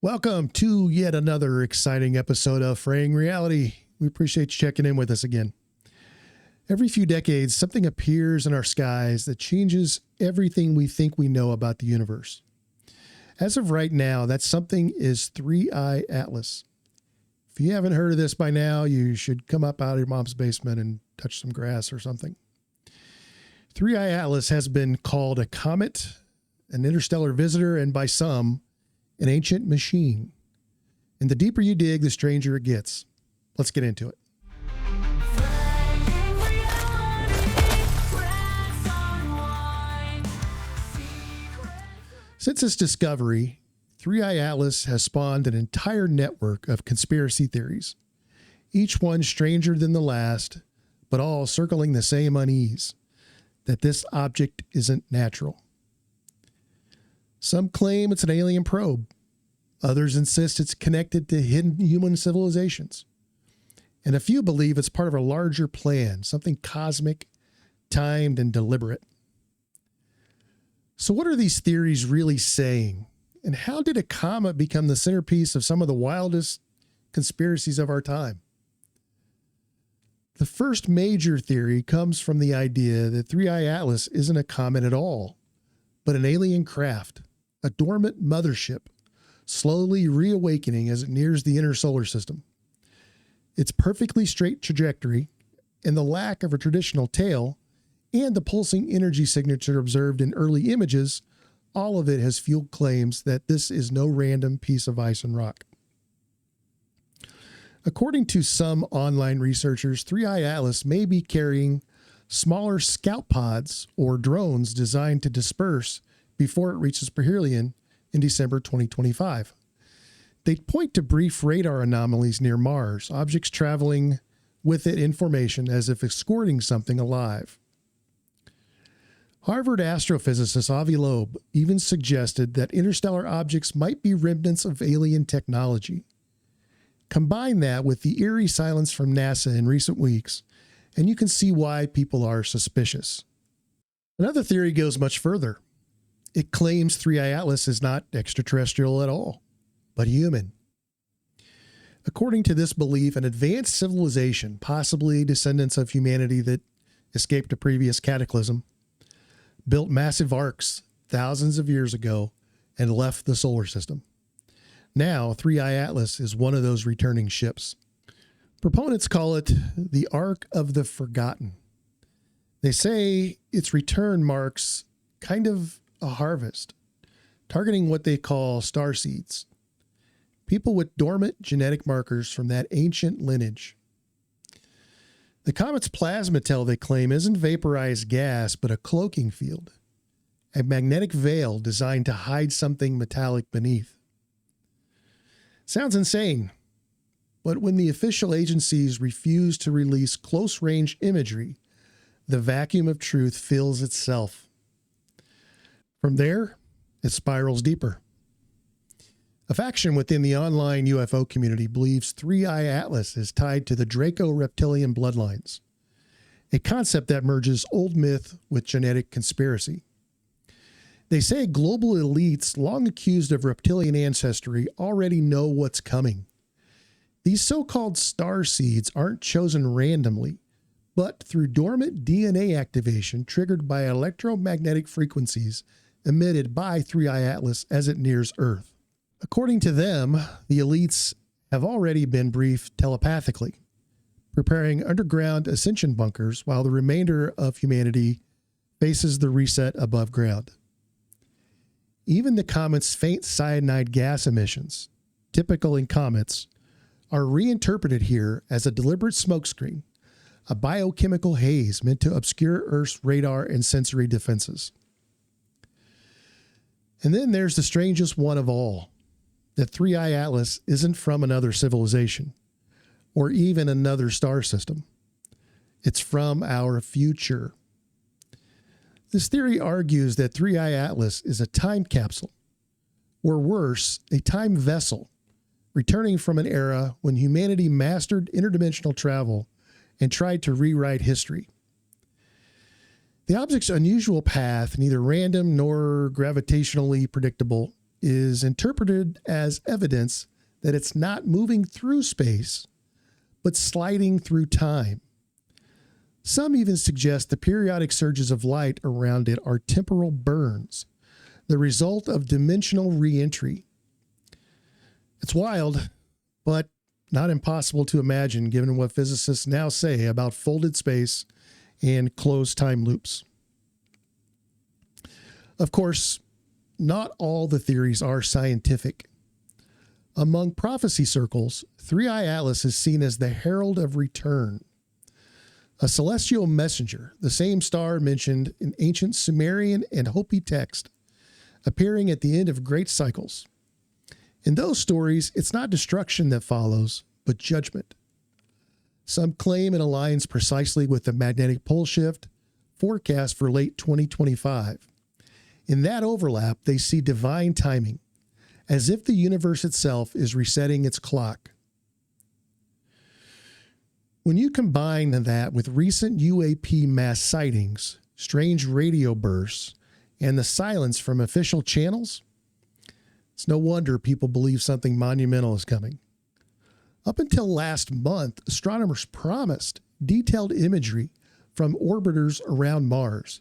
Welcome to yet another exciting episode of Fraying Reality. We appreciate you checking in with us again. Every few decades, something appears in our skies that changes everything we think we know about the universe. As of right now, that something is 3I Atlas. If you haven't heard of this by now, you should come up out of your mom's basement and touch some grass or something. 3I Atlas has been called a comet, an interstellar visitor, and by some, an ancient machine. And the deeper you dig, the stranger it gets. Let's get into it. Since its discovery, 3I Atlas has spawned an entire network of conspiracy theories, each one stranger than the last, but all circling the same unease, that this object isn't natural. Some claim it's an alien probe. Others insist it's connected to hidden human civilizations. And a few believe it's part of a larger plan, something cosmic, timed, and deliberate. So what are these theories really saying? And how did a comet become the centerpiece of some of the wildest conspiracies of our time? The first major theory comes from the idea that 3I Atlas isn't a comet at all, but an alien craft, a dormant mothership, slowly reawakening as it nears the inner solar system. Its perfectly straight trajectory and the lack of a traditional tail and the pulsing energy signature observed in early images, all of it has fueled claims that this is no random piece of ice and rock. According to some online researchers, 3I Atlas may be carrying smaller scout pods or drones designed to disperse before it reaches perihelion in December 2025. They point to brief radar anomalies near Mars, objects traveling with it in formation as if escorting something alive. Harvard astrophysicist Avi Loeb even suggested that interstellar objects might be remnants of alien technology. Combine that with the eerie silence from NASA in recent weeks, and you can see why people are suspicious. Another theory goes much further. It claims 3I Atlas is not extraterrestrial at all, but human. According to this belief, an advanced civilization, possibly descendants of humanity that escaped a previous cataclysm, built massive arcs thousands of years ago and left the solar system. Now, 3I Atlas is one of those returning ships. Proponents call it the Ark of the Forgotten. They say its return marks kind of a harvest, targeting what they call starseeds, people with dormant genetic markers from that ancient lineage. The comet's plasma tail, they claim, isn't vaporized gas, but a cloaking field, a magnetic veil designed to hide something metallic beneath. Sounds insane, but when the official agencies refuse to release close-range imagery, the vacuum of truth fills itself. From there, it spirals deeper. A faction within the online UFO community believes 3I Atlas is tied to the Draco reptilian bloodlines, a concept that merges old myth with genetic conspiracy. They say global elites long accused of reptilian ancestry already know what's coming. These so-called starseeds aren't chosen randomly, but through dormant DNA activation triggered by electromagnetic frequencies emitted by 3I Atlas as it nears Earth. According to them, the elites have already been briefed telepathically, preparing underground ascension bunkers while the remainder of humanity faces the reset above ground. Even the comet's faint cyanide gas emissions, typical in comets, are reinterpreted here as a deliberate smokescreen, a biochemical haze meant to obscure Earth's radar and sensory defenses. And then there's the strangest one of all, that 3I Atlas isn't from another civilization or even another star system. It's from our future. This theory argues that 3I Atlas is a time capsule, or worse, a time vessel, returning from an era when humanity mastered interdimensional travel and tried to rewrite history. The object's unusual path, neither random nor gravitationally predictable, is interpreted as evidence that it's not moving through space, but sliding through time. Some even suggest the periodic surges of light around it are temporal burns, the result of dimensional re-entry. It's wild, but not impossible to imagine given what physicists now say about folded space and closed time loops. Of course, not all the theories are scientific. Among prophecy circles, 3i Atlas is seen as the herald of return, a celestial messenger, the same star mentioned in ancient Sumerian and Hopi text, appearing at the end of great cycles. In those stories, it's not destruction that follows, but judgment. Some claim it aligns precisely with the magnetic pole shift forecast for late 2025. In that overlap, they see divine timing, as if the universe itself is resetting its clock. When you combine that with recent UAP mass sightings, strange radio bursts, and the silence from official channels, it's no wonder people believe something monumental is coming. Up until last month, astronomers promised detailed imagery from orbiters around Mars.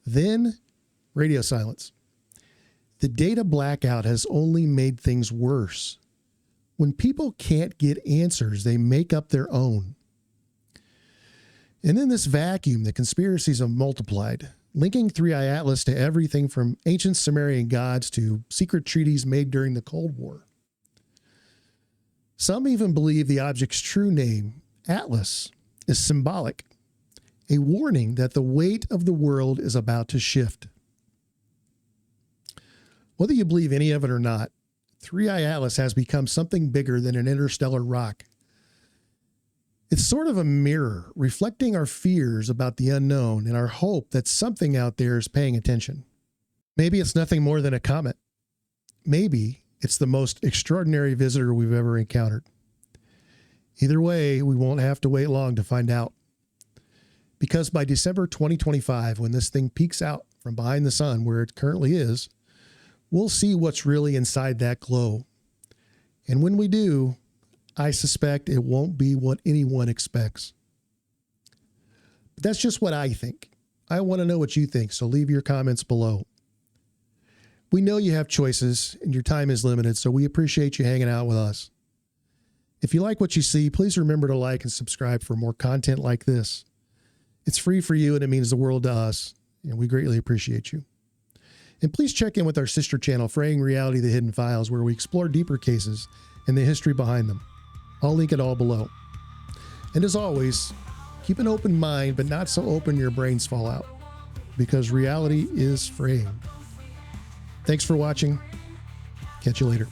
Then, radio silence. The data blackout has only made things worse. When people can't get answers, they make up their own. And in this vacuum, the conspiracies have multiplied, linking 3i Atlas to everything from ancient Sumerian gods to secret treaties made during the Cold War. Some even believe the object's true name, Atlas, is symbolic, a warning that the weight of the world is about to shift. Whether you believe any of it or not, 3i Atlas has become something bigger than an interstellar rock. It's sort of a mirror reflecting our fears about the unknown and our hope that something out there is paying attention. Maybe it's nothing more than a comet. Maybe it's the most extraordinary visitor we've ever encountered. Either way, we won't have to wait long to find out. Because by December 2025, when this thing peeks out from behind the sun where it currently is, we'll see what's really inside that glow. And when we do, I suspect it won't be what anyone expects. But that's just what I think. I want to know what you think, so leave your comments below. We know you have choices and your time is limited, so we appreciate you hanging out with us. If you like what you see, please remember to like and subscribe for more content like this. It's free for you and it means the world to us, and we greatly appreciate you. And please check in with our sister channel, Fraying Reality, The Hidden Files, where we explore deeper cases and the history behind them. I'll link it all below. And as always, keep an open mind, but not so open your brains fall out, because reality is fraying. Thanks for watching. Catch you later.